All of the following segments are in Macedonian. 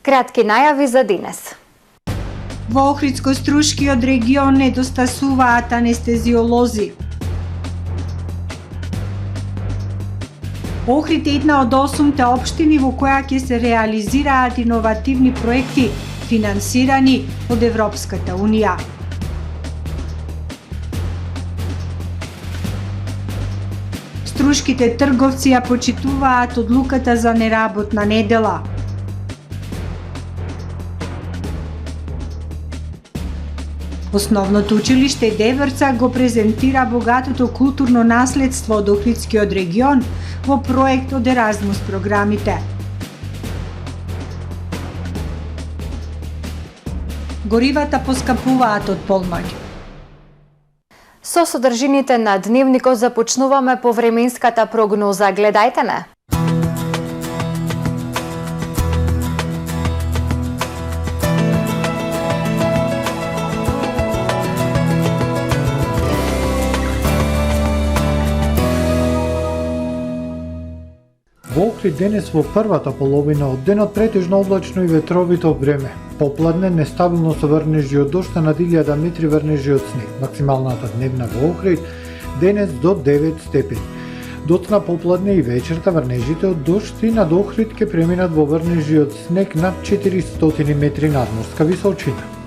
Кратки најави за денес. Во Охридско-Струшкиот регион недостасуваат анестезиолози. Охрид е една од 8 општини во која ќе се реализираат иновативни проекти финансирани од Европската Унија. Струшките трговци ја почитуваат одлуката за неработна недела. Основното училиште Деверца го презентира богатото културно наследство од Охридскиот регион во проект од Еразмус програмите. Горивата поскапуваат од полноќ. Со содржините на дневникот започнуваме по временската прогноза. Гледајте не! Во Охрид денес во првата половина од денот претежно облачно и ветровито време. Попладне нестабилно со врнежи од дожд над 1000 метри врнежи од снег. Максималната дневна во Охрид денес до 9 степени. Доцна попладне и вечерта врнежите од дожд и над Охрид ќе преминат во врнежи од снег над 400 метри надморска височина.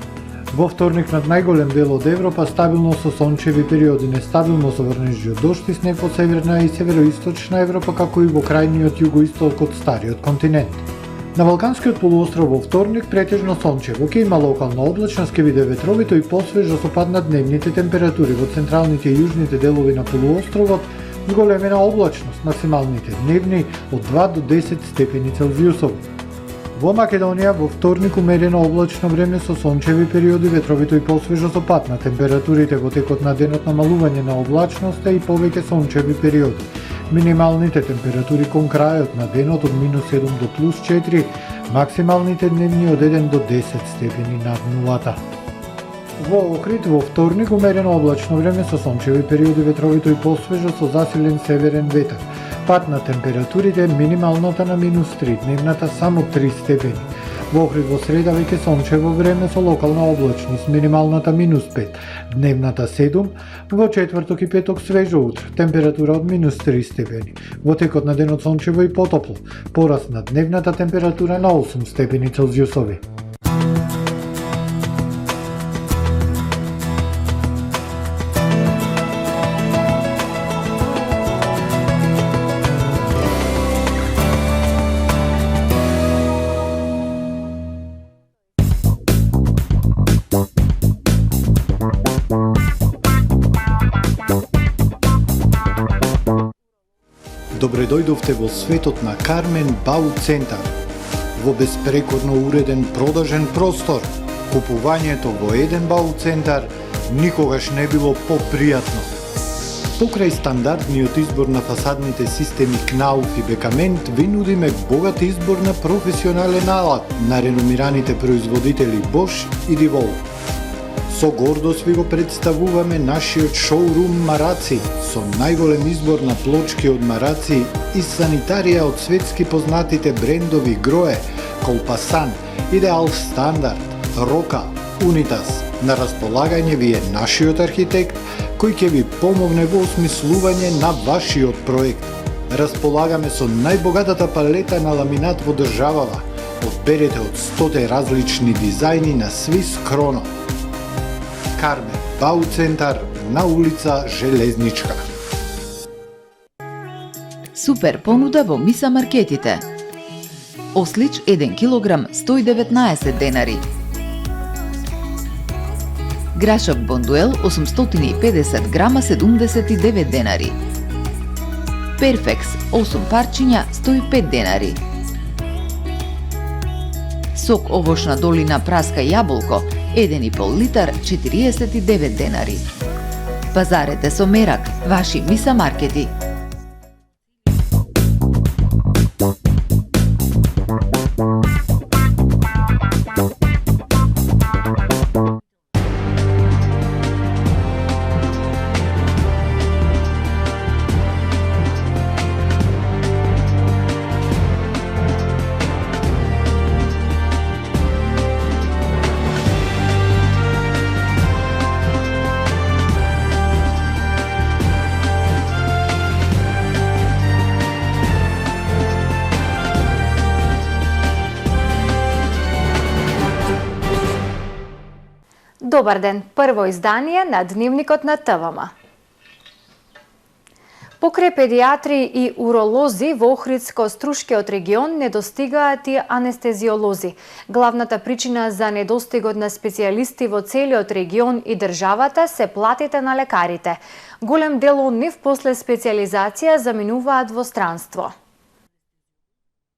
Во вторник над најголем дел од Европа стабилно со сончеви периоди, нестабилно со врнежи од дожд и снег во северна и североисточна Европа, како и во крајниот југоисток од стариот континент. На Балканскиот полуостров во вторник претежно сончево, ќе има локална облачност, ќе биде ветровито и посвежо со пад на дневните температури во централните и јужните делови на полуостровот, зголемена облачност, максималните дневни од 2 до 10 степени Целзиусови. Во Македонија во вторник умерено облачно време со сончеви периоди, ветровито и посвежо со пад на температурите во текот на денот, намалување на облачноста и повеќе сончеви периоди. Минималните температури кон крајот на денот од -7 до +4, максималните дневни од 1 до 10 степени над нулата. Во Охрид во вторник умерено облачно време со сончеви периоди, ветровито и посвежо со засилен северен ветар. Пад на температурите, минималната на -3, дневната само 3 степени. Во Охрид во среда веќе сончево време со локална облачност, минималната -5, дневната 7, во четврток и петок свежо утро, температура од -3 степени. Во текот на денот сончево и потопло, пораст на дневната температура на 8 степени Целзиусови. Добре дојдовте во светот на Кармен Бау Центар. Во безпрекорно уреден продажен простор, купувањето во еден Бау Центар никогаш не било попријатно. Покрај стандардниот избор на фасадните системи Кнауф и Бекамент, ви нудиме богат избор на професионален алат на реномираните производители Bosch и Divol. Со гордост ви го представуваме нашиот шоурум Мараци, со најголем избор на плочки од Мараци и санитарија од светски познатите брендови Грое, Колпасан, Идеал Стандард, Рока, Унитас. На располагање ви е нашиот архитект, кој ќе ви помогне во осмислување на вашиот проект. Располагаме со најбогатата палета на ламинат во државава. Одберете од 100 различни дизајни на Свис Кроно. Кармен Бау Центар на улица Железничка. Супер понуда во Миса маркетите. Ослич 1 кг 119 денари. Грашок Бондуел 850 грама 79 денари. Перфекс 8 парчиња 105 денари. Сок овошна долина праска јаболко 1,5 литар 49 денари. Пазарете со мерак, ваши Миса маркети. Добар ден, прво издание на Дневникот на ТВМ. Покрај педиатри и уролози во Охридско-Струшкиот регион недостигаат и анестезиолози. Главната причина за недостигот на специјалисти во целиот регион и државата се платите на лекарите. Голем дел од нив после специјализација заминуваат во странство.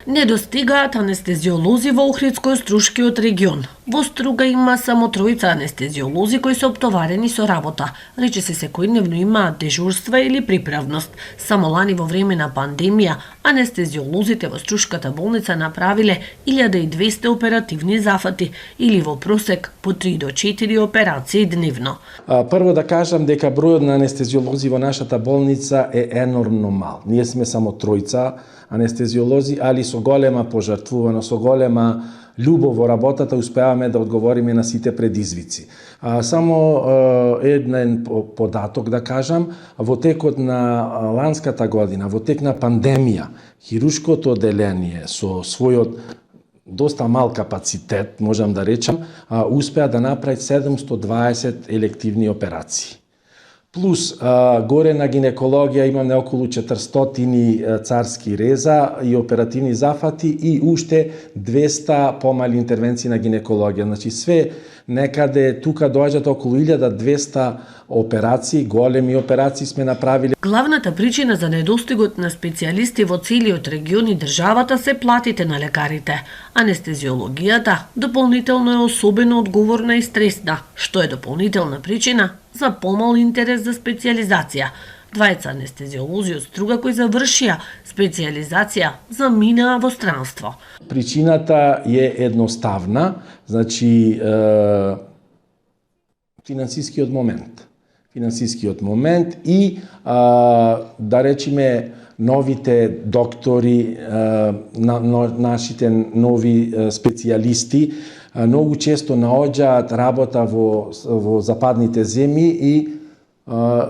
Недостигаат анестезиолози во Охридско-Струшкиот регион. Во Струга има само 3 анестезиолози кои се оптоварени со работа. Речиси секојдневно имаат дежурства или приправност. Само лани во време на пандемија, анестезиолозите во Струшката болница направиле 1200 оперативни зафати или во просек по 3 до 4 операции дневно. Прво да кажам дека бројот на анестезиолози во нашата болница е енормно мал. Ние сме само 3 анестезиолози, али со голема пожртвуваност, со голема љубов во работата успеаваме да одговориме на сите предизвици. Само еден податок да кажам, во текот на ланската година, во тек на пандемија, хируршкото одделение со својот доста мал капацитет, можам да речам, успеа да направи 720 елективни операции. Плюс, горе на гинекологија имаме околу 400 царски реза и оперативни зафати и уште 200 помали интервенции на гинекологија. Значи све некаде тука доаѓаат околу 1200 операции, големи операции сме направиле. Главната причина за недостигот на специјалисти во целиот регион и државата се платите на лекарите. Анестезиологијата дополнително е особено одговорна и стресна, што е дополнителна причина за помал интерес за специјализација. 2 анестезиолози од Струга кои завршија специјализација заминаа во странство. Причината е едноставна, значи финансискиот момент и да речеме новите доктори, нашите нови специјалисти многу често наоѓаат работа во западните земји и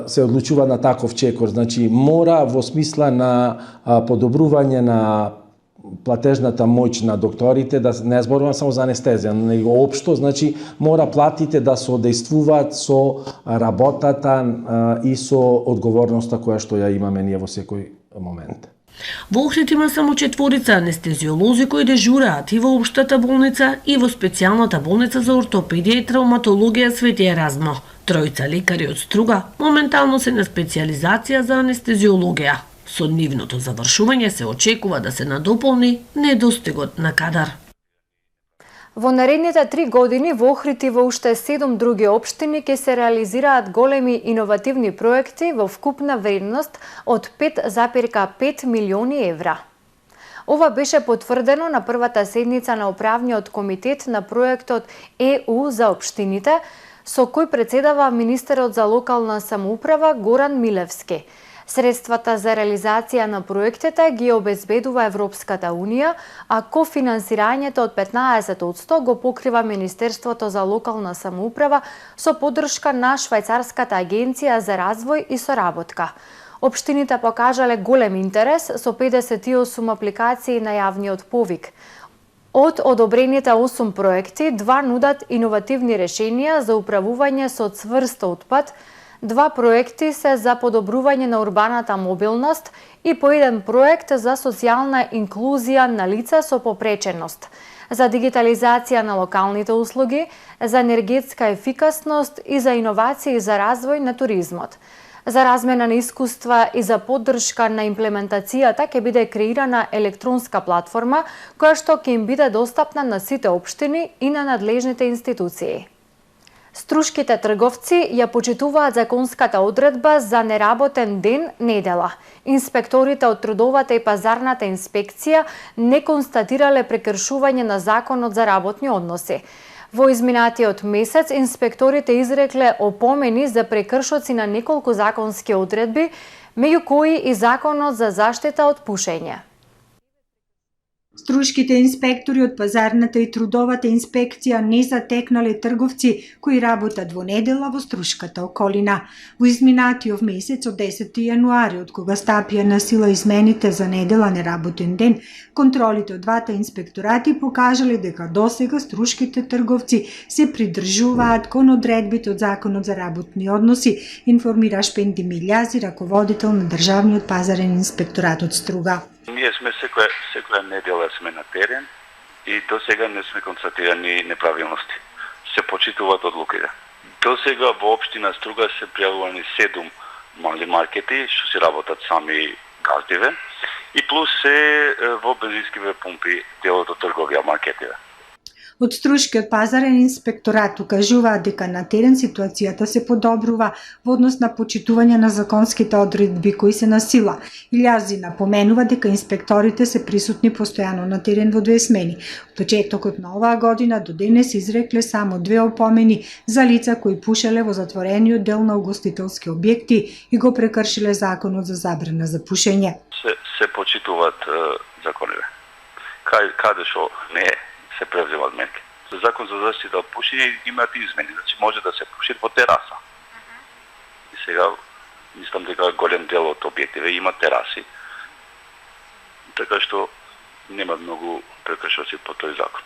се одлучува на таков чекор. Значи мора во смисла на подобрување на платежната моќ на докторите, да не зборувам само за анестезија, него општо, значи мора платите да се одејствуваат со работата и со одговорноста која што ја имаме ние во секој момент. Во Охрид има само 4 анестезиолози кои дежураат и во општата болница и во специјалната болница за ортопедија и травматологија Свети Еразмо. 3 лекари од Струга моментално се на специјализација за анестезиологија. Со нивното завршување се очекува да се надополни недостигот на кадар. Во наредните 3 години во Охрид и во уште 7 други општини ќе се реализираат големи иновативни проекти во вкупна вредност од 5,5 милиони евра. Ова беше потврдено на првата седница на управниот комитет на проектот ЕУ за општините, со кој председава министерот за локална самоуправа Горан Милевски. Средствата за реализација на проектите ги обезбедува Европската Унија, а кофинансирањето од 15% го покрива Министерството за локална самоуправа со поддршка на Швајцарската агенција за развој и соработка. Општините покажале голем интерес со 58 апликации на јавниот повик. Од одобрените 8 проекти, 2 нудат иновативни решенија за управување со цврст отпад, 2 проекти се за подобрување на урбаната мобилност и по 1 проект за социјална инклузија на лица со попреченост, за дигитализација на локалните услуги, за енергетска ефикасност и за иновации за развој на туризмот. За размена на искуства и за поддршка на имплементацијата ќе биде креирана електронска платформа која што ќе им биде достапна на сите општини и на надлежните институции. Струшките трговци ја почитуваат законската одредба за неработен ден недела. Инспекторите од трудовата и пазарната инспекција не констатирале прекршување на законот за работни односи. Во изминатиот месец инспекторите изрекле опомени за прекршоци на неколку законски одредби, меѓу кои и законот за заштита од пушење. Струшките инспектори од пазарната и трудовата инспекција не затекнале трговци кои работат во недела во Струшката околина. Во изминатиот месец од 10 јануари, од кога стапија на сила измените за недела неработен ден, контролите од двата инспекторати покажале дека досега струшките трговци се придржуваат кон одредбите од Законот за работни односи, информира Шпенди Милјази, раководител на Државниот пазарен инспекторат од Струга. Ние сме секоја недела сме на терен и до сега не сме констатирани неправилности. Се почитуваат одлуките. До сега во општина Струга се пријавувани 7 мали маркети што си работат сами газдиве и плюс се во бензинскиве пумпи делот од трговија маркетиве. Од Струшкиот пазарен инспекторат укажуваат дека на терен ситуацијата се подобрува во однос на почитување на законските одредби кои се на сила. Илјази напоменува дека инспекторите се присутни постојано на терен во 2 смени. Од почетокот на оваа година до денес изрекле само 2 опомени за лица кои пушеле во затворениот дел на угостителски објекти и го прекршиле законот за забрана за пушење. Се почитуваат законите. Каде што не се превземат мерки. Закон за заштита од пушење имаат измени, значи може да се пуши во тераса. И сега мислам дека голем дел од објективе има тераси. Така што нема многу прекршоци по тој закон.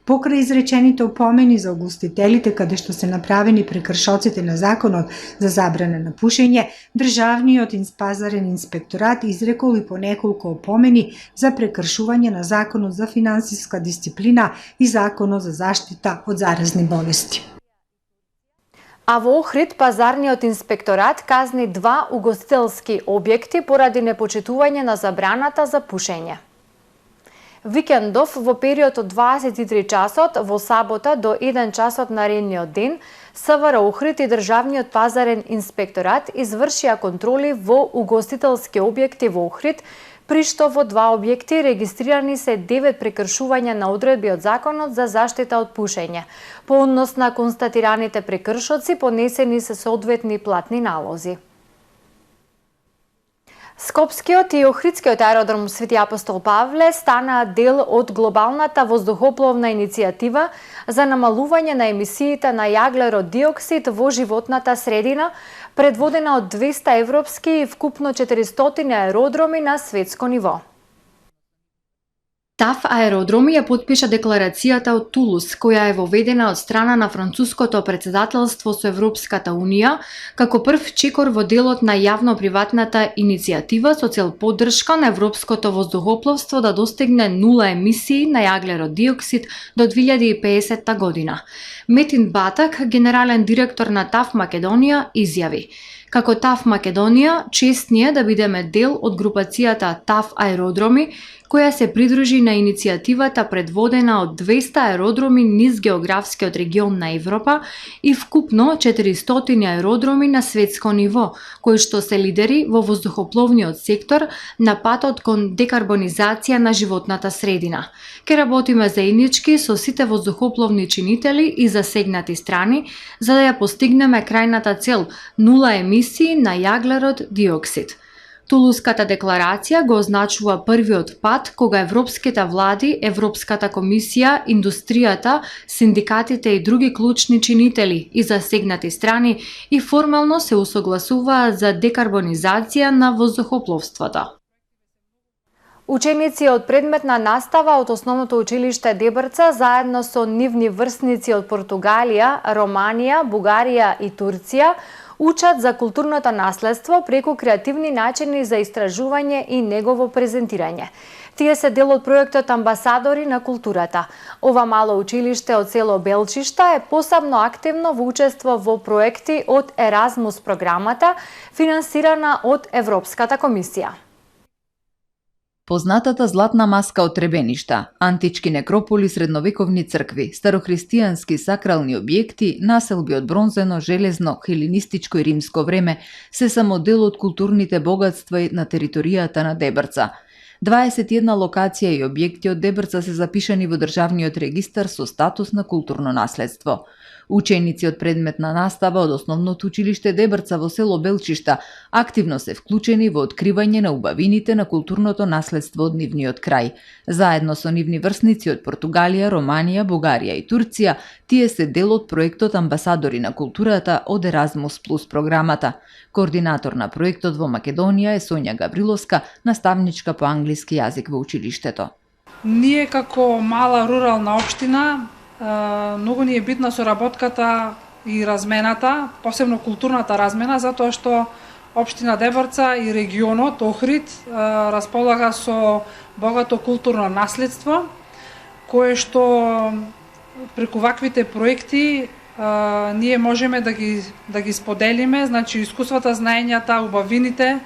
Покрај изречените опомени за угостителите каде што се направени прекршоците на законот за забрана на пушење, Државниот пазарен инспекторат изрекол и по неколку опомени за прекршување на законот за финансиска дисциплина и законот за заштита од заразни болести. А во Охрид пазарниот инспекторат казни 2 угостителски објекти поради непочитување на забраната за пушење. Викендов во период од 23 часот во сабота до 1 часот на наредниот ден, СВР Охрид и Државниот пазарен инспекторат извршија контроли во угостителски објекти во Охрид, при што во 2 објекти регистрирани се 9 прекршувања на одредби од Законот за заштита од пушење. По однос на констатираните прекршоци понесени се соодветни платни налози. Скопскиот и Охридскиот аеродром Свети Апостол Павле станаа дел од глобалната воздухопловна иницијатива за намалување на емисиите на јаглерод диоксид во животната средина, предводена од 200 европски и вкупно 400 аеродроми на светско ниво. ТАФ аеродроми ја подпиша декларацијата од Тулус, која е воведена од страна на француското председателство со Европската Унија, како прв чекор во делот на јавно-приватната иницијатива со цел поддршка на европското воздухопловство да достигне нула емисии на јаглерод диоксид до 2050 година. Метин Батак, генерален директор на ТАФ Македонија, изјави: Како ТАФ Македонија, чест ни е да бидеме дел од групацијата ТАФ аеродроми, која се придружи на иницијативата предводена од 200 аеродроми низ географскиот регион на Европа и вкупно 400 аеродроми на светско ниво, кои што се лидери во воздухопловниот сектор на патот кон декарбонизација на животната средина. Ке работиме заеднички со сите воздухопловни чинители и засегнати страни, за да ја постигнеме крајната цел – нула емисии на јаглерод диоксид. Тулуската декларација го означува првиот пат кога европските влади, Европската комисија, индустријата, синдикатите и други клучни чинители и засегнати страни и формално се усогласуваат за декарбонизација на воздухопловството. Ученици од предметна настава од Основното училиште Дебрца заедно со нивни врсници од Португалија, Романија, Бугарија и Турција учат за културното наследство преку креативни начини за истражување и негово презентирање. Тие се дел од проектот Амбасадори на културата. Ова мало училиште од село Белчишта е посебно активно во учество во проекти од Еразмус програмата, финансирана од Европската комисија. Познатата златна маска од Требеништа, антички некрополи, средновековни цркви, старохристијански сакрални објекти, населби од бронзено, железно, хеленистичко и римско време се само дел од културните богатства на територијата на Дебрца. 21 локација и објекти од Дебрца се запишани во државниот регистар со статус на културно наследство. Ученици од предметна настава од Основното училиште Дебрца во село Белчишта активно се вклучени во откривање на убавините на културното наследство од нивниот крај. Заедно со нивни врсници од Португалија, Романија, Бугарија и Турција, тие се дел од проектот Амбасадори на културата од Еразмус Плюс програмата. Координатор на проектот во Македонија е Сонја Гавриловска, наставничка по англиски јазик во училиштето. Ние како мала рурална општина многу ни е битна соработката и размената, посебно културната размена, затоа што општина Дебрца и регионот Охрид располага со богато културно наследство, кое што преку ваквите проекти ние можеме да ги споделиме, значи искуствата, знаењата, убавините.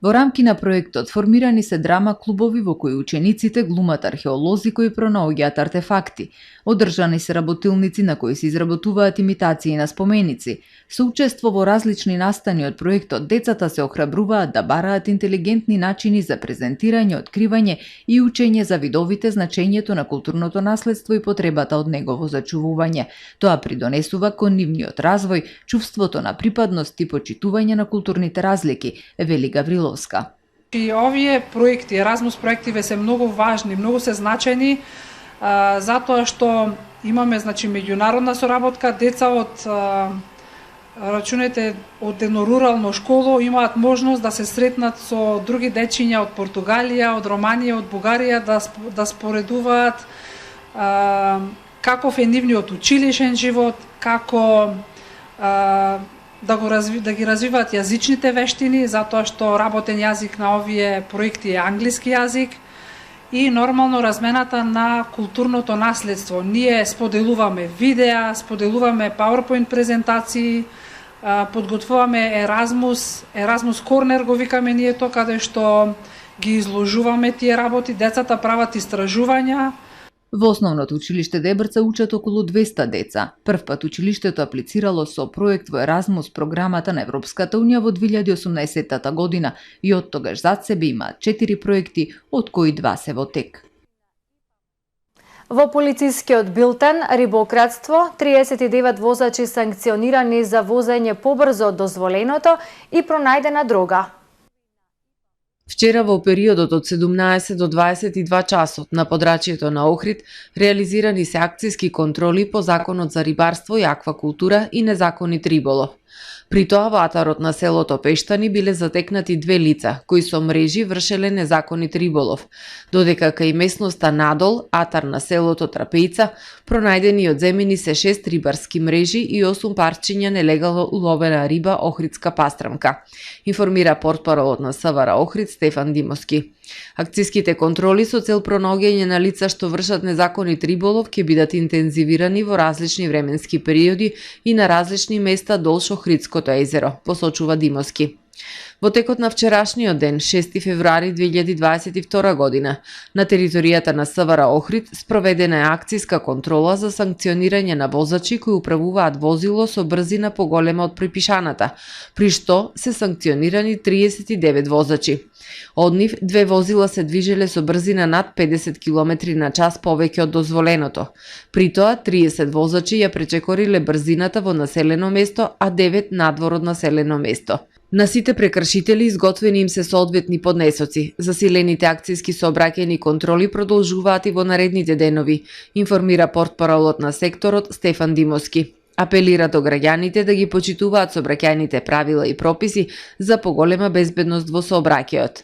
Во рамки на проектот формирани се драма клубови во кои учениците глумат археолози кои пронаоѓаат артефакти. Одржани се работилници на кои се изработуваат имитации на споменици. Со учество во различни настани од проектот, децата се охрабруваат да бараат интелигентни начини за презентирање, откривање и учење за видовите, значењето на културното наследство и потребата од негово зачувување. Тоа придонесува кон нивниот развој, чувството на припадност и почитување на културните разлики, вели Гавриловска. И овие проекти, Еразмус проективе се многу важни, многу се значајни, затоа што имаме меѓународна соработка, деца од рачунете од едно рурално школо имаат можност да се сретнат со други дечиња од Португалија, од Романија, од Бугарија, да споредуваат каков е нивниот училишен живот, како да ги развиваат јазичните вештини, затоа што работен јазик на овие проекти е англиски јазик, и нормално размената на културното наследство. Ние споделуваме видеа, споделуваме PowerPoint презентации, подготвуваме Еразмус Корнер го викаме ние тоа, каде што ги изложуваме тие работи, децата прават истражувања. Во Основното училиште Дебрца учат околу 200 деца. Првпат училиштето аплицирало со проект во Еразмус програмата на Европската унија во 2018 година и од тогаш зад себе има 4 проекти, од кои 2 се во тек. Во полицискиот билтен рибократство, 39 возачи санкционирани за возење побрзо од дозволеното и пронајдена дрога. Вчера во периодот од 17 до 22 часот на подрачјето на Охрид реализирани се акцијски контроли по Законот за рибарство и аквакултура и незаконит риболов. При тоа во атарот на селото Пештани биле затекнати 2 лица кои со мрежи вршеле незаконит риболов, додека кај местноста Надол, атар на селото Трапејца, пронајдени и одземени се 6 рибарски мрежи и 8 парчиња нелегално уловена риба охридска пастрамка, информира портпаролот на СВР Охрид Стефан Димовски. Акцијските контроли со цел пронаоѓање на лица што вршат незаконит риболов ќе бидат интензивирани во различни временски периоди и на различни места долж Охридското езеро, посочува Димовски. Во текот на вчерашниот ден, 6 февруари 2022 година, на територијата на СВР Охрид спроведена е акцијска контрола за санкционирање на возачи кои управуваат возило со брзина поголема од припишаната, при што се санкционирани 39 возачи. Од нив, 2 возила се движеле со брзина над 50 км на час повеќе од дозволеното. При тоа, 30 возачи ја пречекориле брзината во населено место, а 9 надвор од населено место. На сите прекршители изготвени им се соодветни поднесоци. Засилените акцијски сообраќајни контроли продолжуваат и во наредните денови, информира портпаролот на секторот Стефан Димовски. Апелира до граѓаните да ги почитуваат сообраќајните правила и прописи за поголема безбедност во сообраќајот.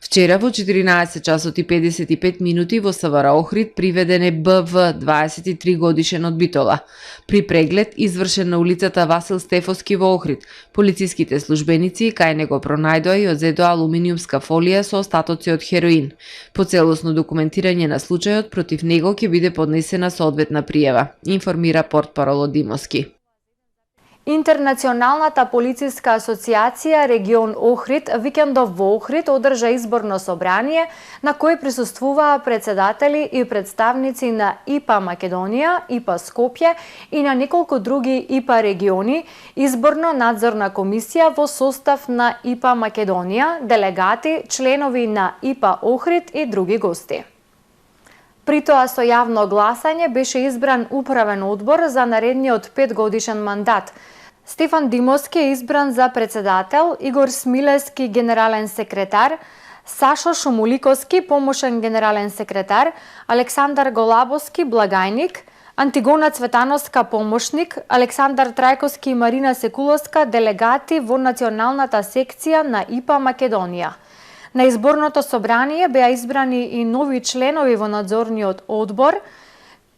Вчера во 14 часот и 55 минути во СВР Охрид приведен е БВ, 23 годишен од Битола. При преглед извршен на улицата Васил Стефовски во Охрид, полициските службеници кај него пронајдоа и одзедоа алуминиумска фолија со остатоци од хероин. По целосно документирање на случајот против него ќе биде поднесена соодветна пријава, информира портпаролот Димовски. Интернационалната полициска асоциација регион Охрид викендов во Охрид одржа изборно собрание на кој присуствуваа председатели и представници на ИПА Македонија, ИПА Скопје и на неколку други ИПА региони, изборно надзорна комисија во состав на ИПА Македонија, делегати, членови на ИПА Охрид и други гости. При тоа со јавно гласање беше избран управен одбор за наредниот 5-годишен мандат. Стефан Димовски е избран за председател, Игор Смилевски генерален секретар, Сашо Шумуликовски помошен генерален секретар, Александар Голабовски благајник, Антигона Цветановска помошник, Александар Трајковски и Марина Секуловска делегати во националната секција на ИПА Македонија. На изборното собрание беа избрани и нови членови во надзорниот одбор,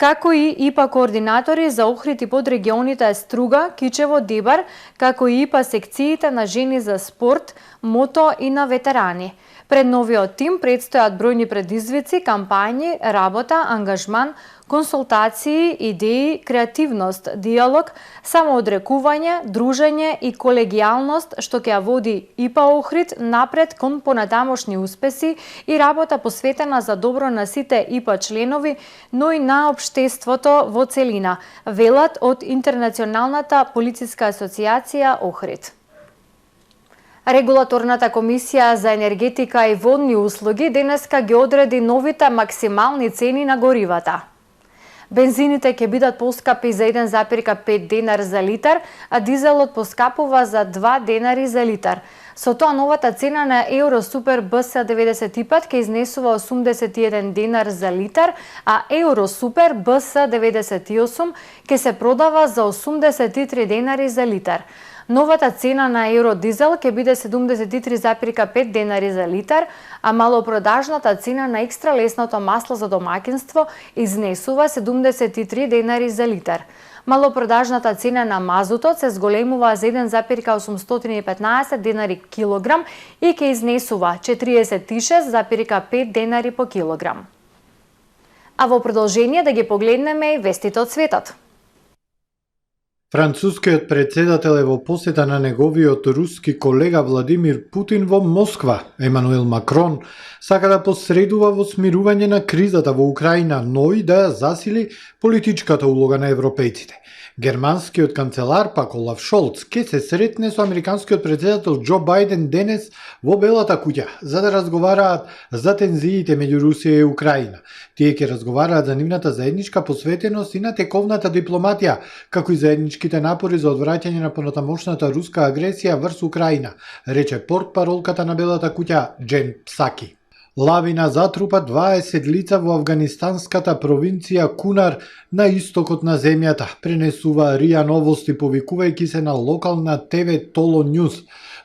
како и ИПА координатори за Охрид и подрегионите Струга, Кичево, Дибар, како и ИПА секциите на жени за спорт, мото и на ветерани. Пред новиот тим предстојат бројни предизвици, кампањи, работа, ангажман, консултации, идеи, креативност, диалог, самоодрекување, дружење и колегијалност што ќе ја води ИПА Охрид напред кон понатамошни успеси и работа посветена за добро на сите ИПА членови, но и на општеството во целина, велат од Интернационалната полициска асоциација Охрид. Регулаторната комисија за енергетика и водни услуги денеска ги одреди новите максимални цени на горивата. Бензините ќе бидат поскапи за 1,5 денар за литар, а дизелот поскапува за 2 денари за литар. Со тоа новата цена на Евро Супер БС 95 ќе изнесува 81 денар за литар, а Евро Супер БС 98 ќе се продава за 83 денари за литар. Новата цена на Евродизел ќе биде 73,5 денари за литар, а малопродажната цена на екстра лесното масло за домаќинство изнесува 73 денари за литар. Малопродажната цена на мазутот се зголемува за 1,815 денари килограм и ќе изнесува 46,5 денари по килограм. А во продолжение да ги погледнеме и вестите од светот. Францускиот председател е во посета на неговиот руски колега Владимир Путин во Москва. Емануел Макрон сака да посредува во смирување на кризата во Украина, но и да ја засили политичката улога на европејците. Германскиот канцелар пак Олаф Шолц ке се сретне со американскиот председател Џо Бајден денес во Белата куќа за да разговараат за тензиите меѓу Русија и Украина. Тие ќе разговараат за нивната заедничка посветеност и на тековната дипломатија, како и заедничките напори за одвраќање на понатамошната руска агресија врз Украина, рече портпаролката на Белата куќа Джен Псаки. Лавина затрупа 20 лица во афганистанската провинција Кунар на истокот на земјата, пренесува РИА Новости повикувајќи се на локална ТВ Толо Нјуз.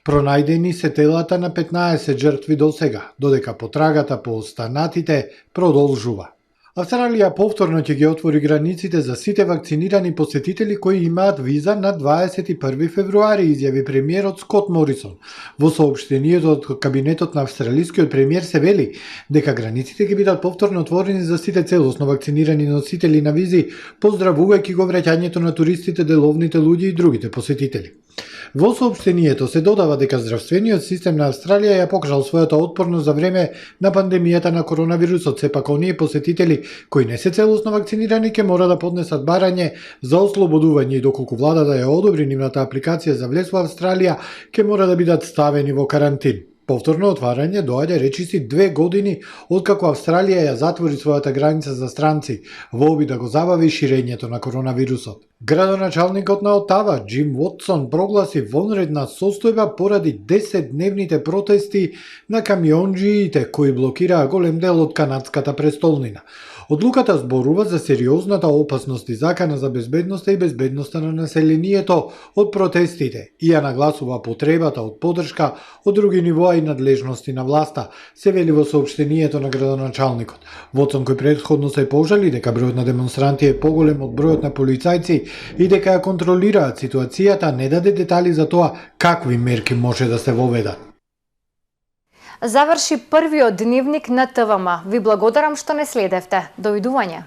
Пронајдени се телата на 15 жртви досега, додека потрагата по останатите продолжува. Австралија повторно ќе ги отвори границите за сите вакцинирани посетители кои имаат виза на 21 февруари, изјави премиерот Скот Морисон. Во соопштението од кабинетот на австралискиот премиер се вели дека границите ќе бидат повторно отворени за сите целосно вакцинирани носители на визи, поздравувајќи го враќањето на туристите, деловните луѓе и другите посетители. Во соопштението се додава дека здравствениот систем на Австралија ја покажал својата отпорност за време на пандемијата на коронавирусот, сепак оние посетители кои не се целосно вакцинирани ќе мора да поднесат барање за ослободување и доколку владата ја одобри нивната апликација за влез во Австралија, ќе мора да бидат ставени во карантин. Повторно отварање доаѓа речиси 2 години откако Австралија ја затвори својата граница за странци во обид да го забави ширењето на коронавирусот. Градоначалникот на Отава, Џим Вотсон, прогласи вонредна состојба поради 10-дневните протести на камионџиите кои блокираа голем дел од канадската престолнина. Одлуката зборува за сериозната опасност и закана за безбедноста и безбедноста на населението од протестите и ја нагласува потребата од поддршка од други нивоа и надлежности на власта, се вели во соопштението на градоначалникот. Вотсон кој претходно се пожали дека бројот на демонстранти е поголем од бројот на полицајци и дека ја контролираат ситуацијата, не даде детали за тоа какви мерки може да се воведат. Заврши првиот дневник на ТВМ. Ви благодарам што не следевте. Довидување.